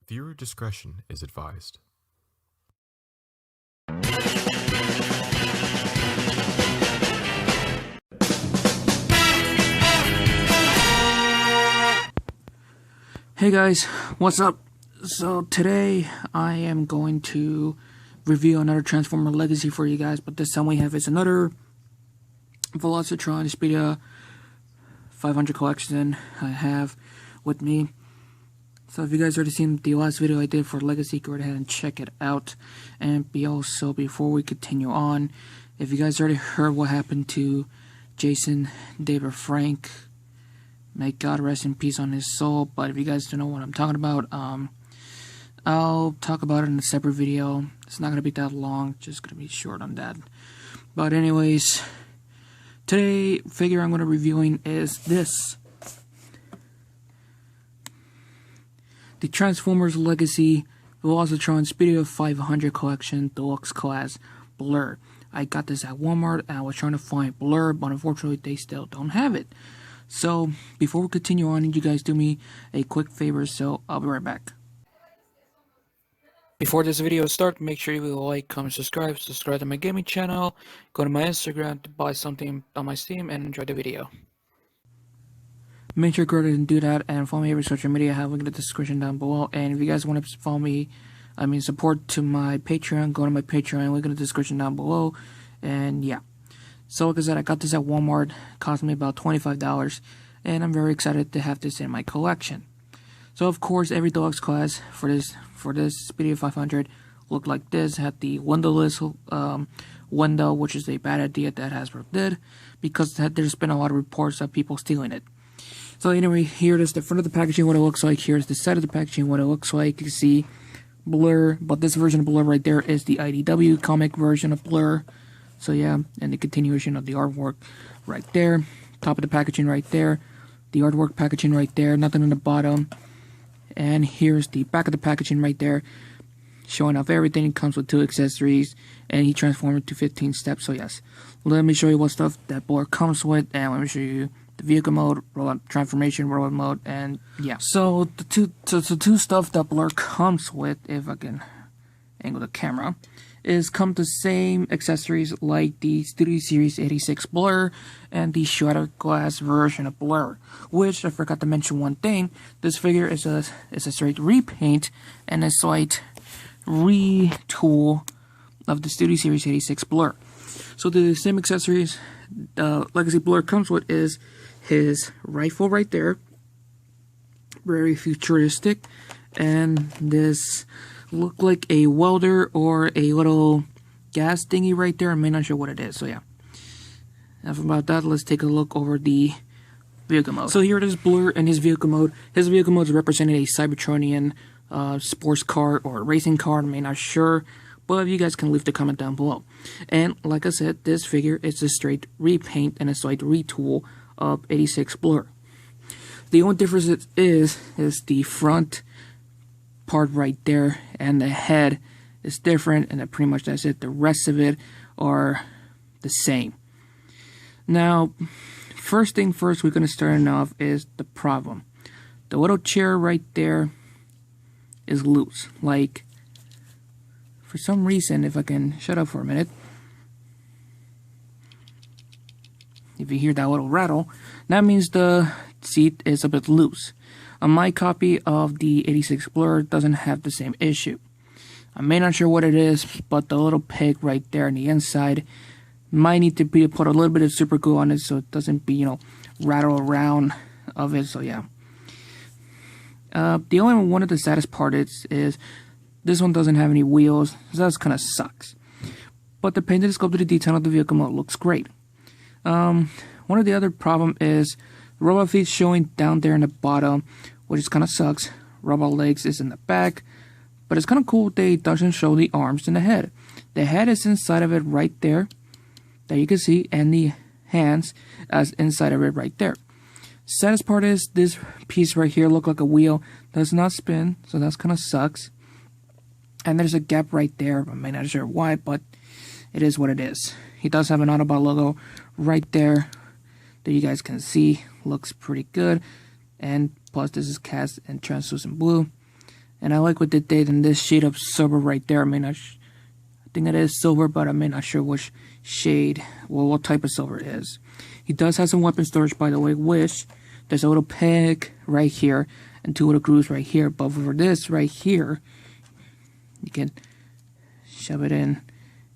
Viewer discretion is advised. Hey guys, what's up? So today I am going to review another Transformer Legacy for you guys, but this time we have another Velocitron Speedia 500 collection I have with me. So if you guys already seen the last video I did for Legacy, go ahead and check it out. And also, before we continue on, if you guys already heard what happened to Jason David Frank, may God rest in peace on his soul. But if you guys don't know what I'm talking about, I'll talk about it in a separate video. It's not going to be that long, just going to be short on that. But anyways, today figure I'm going to be reviewing is this. The Transformers Legacy Velocitron Speedia 500 Collection Deluxe Class Blurr. I got this at Walmart and I was trying to find Blurr, but unfortunately they still don't have it. So, before we continue on, you guys do me a quick favor, so I'll be right back. Before this video starts, make sure you like, comment, subscribe to my gaming channel, go to my Instagram to buy something on my Steam, and enjoy the video. Make sure to go ahead and do that, and follow me every social media I have link in the description down below. And if you guys want to follow me, support to my Patreon, go to my Patreon, link in the description down below. And yeah. So like I said, I got this at Walmart, it cost me about $25, and I'm very excited to have this in my collection. So of course, every deluxe class for this Speedia 500 looked like this. Had the windowless window, which is a bad idea that Hasbro did, because there's been a lot of reports of people stealing it. So anyway, here it is the front of the packaging, what it looks like. Here's the side of the packaging, what it looks like. You can see Blurr, but this version of Blurr right there is the IDW comic version of Blurr. So yeah, and the continuation of the artwork right there. Top of the packaging right there. The artwork packaging right there, nothing on the bottom. And here's the back of the packaging right there, showing off everything. It comes with 2 accessories, and he transformed it to 15 steps. So yes, let me show you what stuff that Blurr comes with, and let me show you the vehicle mode, robot transformation, robot mode, and yeah. So the two stuff that Blurr comes with, if I can angle the camera, is come the same accessories like the Studio Series 86 Blurr and the Shattered Glass version of Blurr. Which I forgot to mention one thing: this figure is a straight repaint and a slight retool of the Studio Series 86 Blurr. So the same accessories Legacy Blurr comes with is his rifle right there, very futuristic, and this look like a welder or a little gas thingy right there. I'm not sure what it is. So yeah, enough about that. Let's take a look over the vehicle mode. So here it is, Blurr and his vehicle mode. His vehicle mode is representing a Cybertronian sports car or racing car. I'm not sure, but you guys can leave the comment down below. And like I said, this figure is a straight repaint and a slight retool of 86 Blurr. The only difference is the front part right there, and the head is different, and pretty much that's it. The rest of it are the same. Now, first thing first, we're going to start off is the problem. The little chair right there is loose. Like, for some reason, if I can shut up for a minute, if you hear that little rattle, that means the seat is a bit loose. On my copy of the 86 Blurr doesn't have the same issue. I'm not sure what it is, but the little peg right there on the inside might need to be put a little bit of super glue on it so it doesn't be, rattle around of it. So yeah. The only one of the saddest part is this one doesn't have any wheels, so that kind of sucks. But the painted sculpted detail of the vehicle mode looks great. One of the other problem is robot feet showing down there in the bottom, which kind of sucks. Robot legs is in the back, but it's kind of cool they doesn't show the arms and the head. The head is inside of it right there, that you can see, and the hands as inside of it right there. Saddest part is this piece right here look like a wheel, does not spin, so that's kind of sucks. And there's a gap right there, I'm not sure why, but it is what it is. He does have an Autobot logo right there that you guys can see. Looks pretty good. And plus this is cast in translucent blue. And I like what they did in this shade of silver right there. I think it is silver, but I'm not sure which shade, well, what type of silver it is. He does have some weapon storage, by the way, which there's a little peg right here and 2 little grooves right here. But for this right here, you can shove it in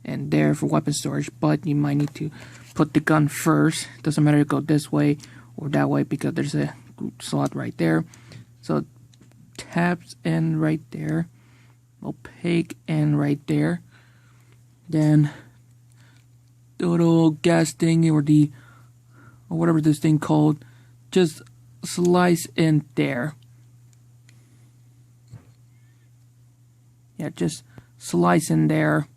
and there for weapon storage. But you might need to put the gun first. Doesn't matter to go this way or that way because there's a slot right there. So tabs in right there, opaque in right there. Then the little gas thing or whatever this thing called, just slice in there. Yeah, just slice in there.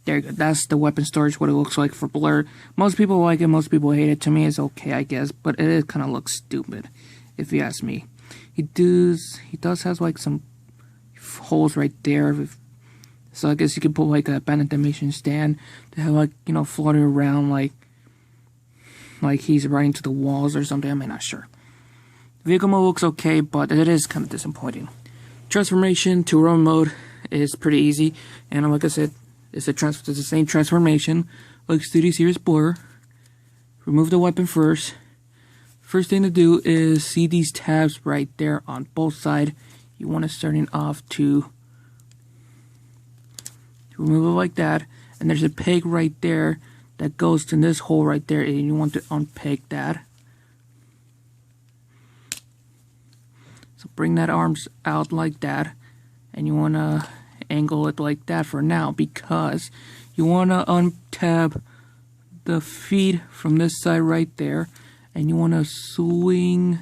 There you go. That's the weapon storage, what it looks like for Blurr. Most people like it, most people hate it. To me, it's okay, I guess, but it kind of looks stupid, if you ask me. He does have like some holes right there. So I guess you could put like a animation stand to have like, you know, floating around like he's running to the walls or something. I'm not sure. Vehicle mode looks okay, but it is kind of disappointing. Transformation to run mode is pretty easy, and like I said, it's the same transformation like Speedia Series Blurr. Remove the weapon first. First thing to do is see these tabs right there on both sides. You want to starting off to remove it like that, and there's a peg right there that goes to this hole right there, and you want to unpeg that. So bring that arms out like that, and you want to angle it like that for now because you want to untab the feet from this side right there, and you want to swing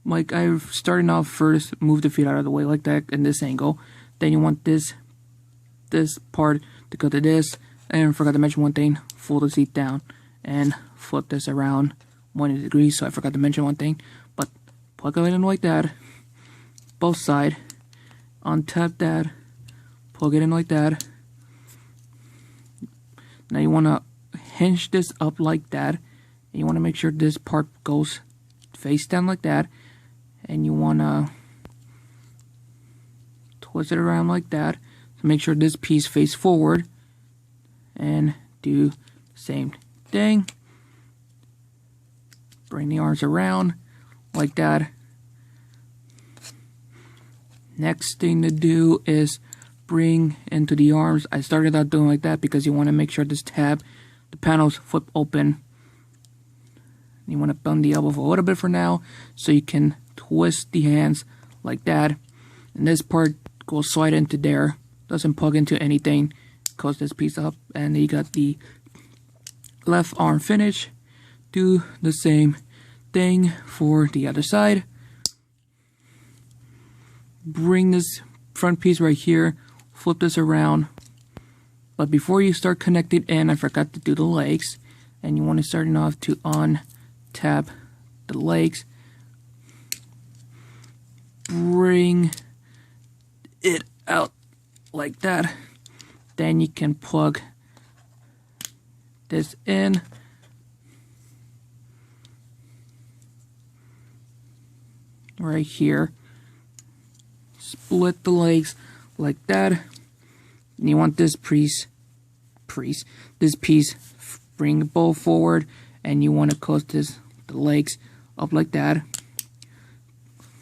like I'm starting off first, move the feet out of the way like that in this angle. Then you want this part to go to this, and I forgot to mention one thing, fold the seat down and flip this around 180 degrees, so I forgot to mention one thing, but plug it in like that, both sides, untap that, plug it in like that. Now you want to hinge this up like that, and you want to make sure this part goes face down like that, and you want to twist it around like that, so make sure this piece face forward, and do the same thing. Bring the arms around like that. Next thing to do is bring into the arms. I started out doing like that because you want to make sure this tab, the panels flip open. You want to bend the elbow for a little bit for now, so you can twist the hands like that. And this part goes slide into there. Doesn't plug into anything. Close this piece up, and you got the left arm finish. Do the same thing for the other side. Bring this front piece right here, flip this around. But before you start connecting in, I forgot to do the legs, and you want to start off to untap the legs. Bring it out like that. Then you can plug this in. Right here. Split the legs like that. And you want this piece, bring it both forward, and you want to close the legs up like that.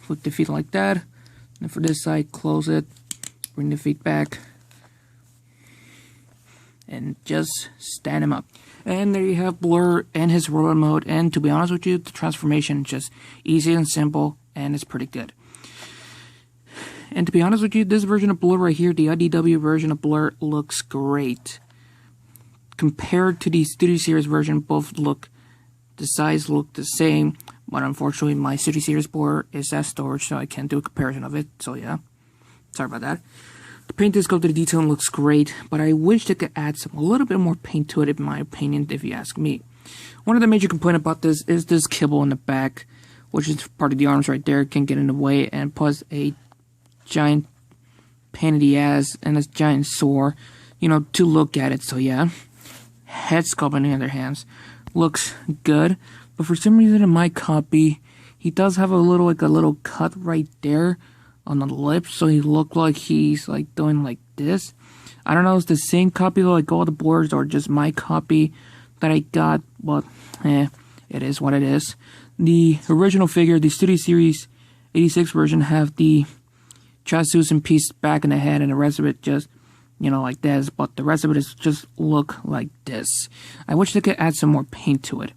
Flip the feet like that. And for this side, close it, bring the feet back, and just stand him up. And there you have Blurr and his robot mode. And to be honest with you, the transformation is just easy and simple, and it's pretty good. And to be honest with you, this version of Blurr right here, the IDW version of Blurr, looks great. Compared to the Speedia Series version, the size look the same, but unfortunately my Speedia Series Blurr is at storage, so I can't do a comparison of it, so yeah. Sorry about that. The paint scope to the detailing looks great, but I wish they could add a little bit more paint to it, in my opinion, if you ask me. One of the major complaints about this is this kibble in the back, which is part of the arms right there, can get in the way, and plus a giant pain in the ass and a giant sore, you know, to look at it. So yeah, head sculpt on the other hand looks good, but for some reason in my copy, he does have a little cut right there, on the lips, so he looked like he's like doing like this. I don't know if it's the same copy like all the Blurs or just my copy that I got, but it is what it is. The original figure, the Studio Series 86 version, have the translucent piece back in the head, and the rest of it just, you know, like this, but the rest of it is just look like this. I wish they could add some more paint to it.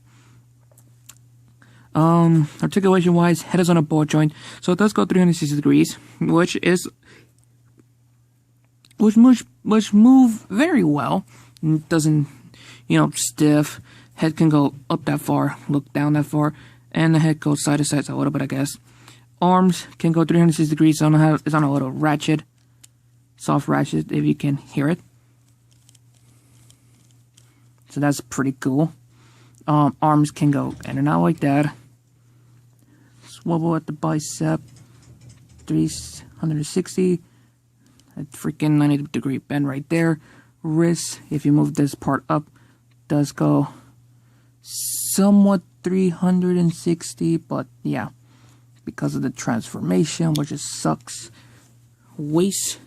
Articulation wise, head is on a ball joint, so it does go 360 degrees, which move very well. It doesn't, you know, stiff. Head can go up that far, look down that far, and the head goes side to side a little bit, I guess. Arms can go 360 degrees, so I don't know how it's on a little ratchet, soft ratchet, if you can hear it. So that's pretty cool. Arms can go in and out like that. Swivel at the bicep, 360. A freaking 90-degree bend right there. Wrist, if you move this part up, does go somewhat 360, but yeah, because of the transformation, which just sucks. Waist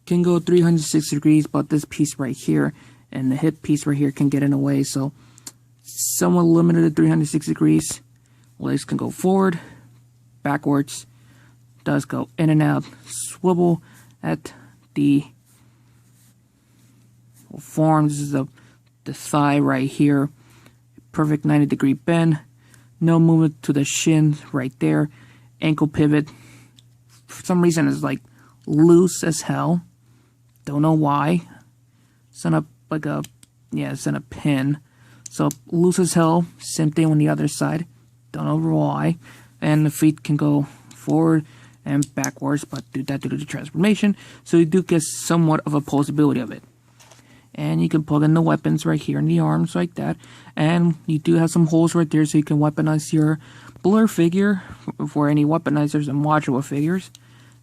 can go 360 degrees, but this piece right here and the hip piece right here can get in the way, so somewhat limited at 360 degrees. Legs can go forward, backwards, does go in and out, swivel at the forearm. This is the thigh right here, perfect 90-degree bend, no movement to the shin right there. Ankle pivot, for some reason, is like loose as hell, don't know why. It's on a like a it's in a pin, so loose as hell. Same thing on the other side, don't know why. And the feet can go forward and backwards, but do that due to the transformation, so you do get somewhat of a posability of it. And you can plug in the weapons right here in the arms like that, and you do have some holes right there so you can weaponize your Blurr figure for any weaponizers and modular figures.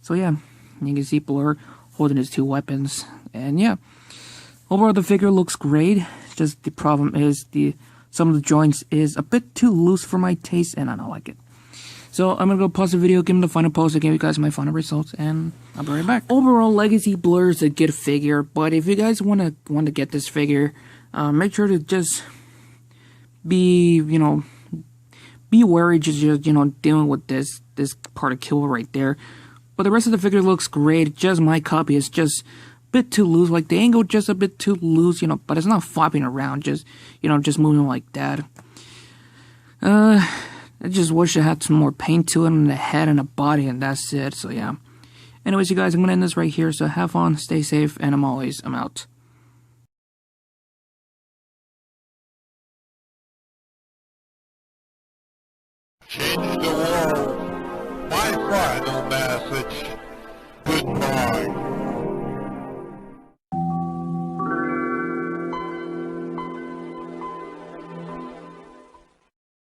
So yeah, you can see Blurr holding his two weapons, and yeah, overall the figure looks great. Just the problem is some of the joints is a bit too loose for my taste, and I don't like it. So I'm gonna go pause the video, give him the final pose, and give you guys my final results, and I'll be right back. Overall, Legacy Blurr is a good figure, but if you guys want to get this figure, make sure to just be wary, just dealing with this part of kill right there. But the rest of the figure looks great. Just my copy is just a bit too loose, like the angle just a bit too loose, but it's not flopping around, just moving like that. I just wish I had some more paint to it on the head and the body, and that's it. So yeah. Anyways, you guys, I'm gonna end this right here. So have fun, stay safe, and I'm out. Change the world.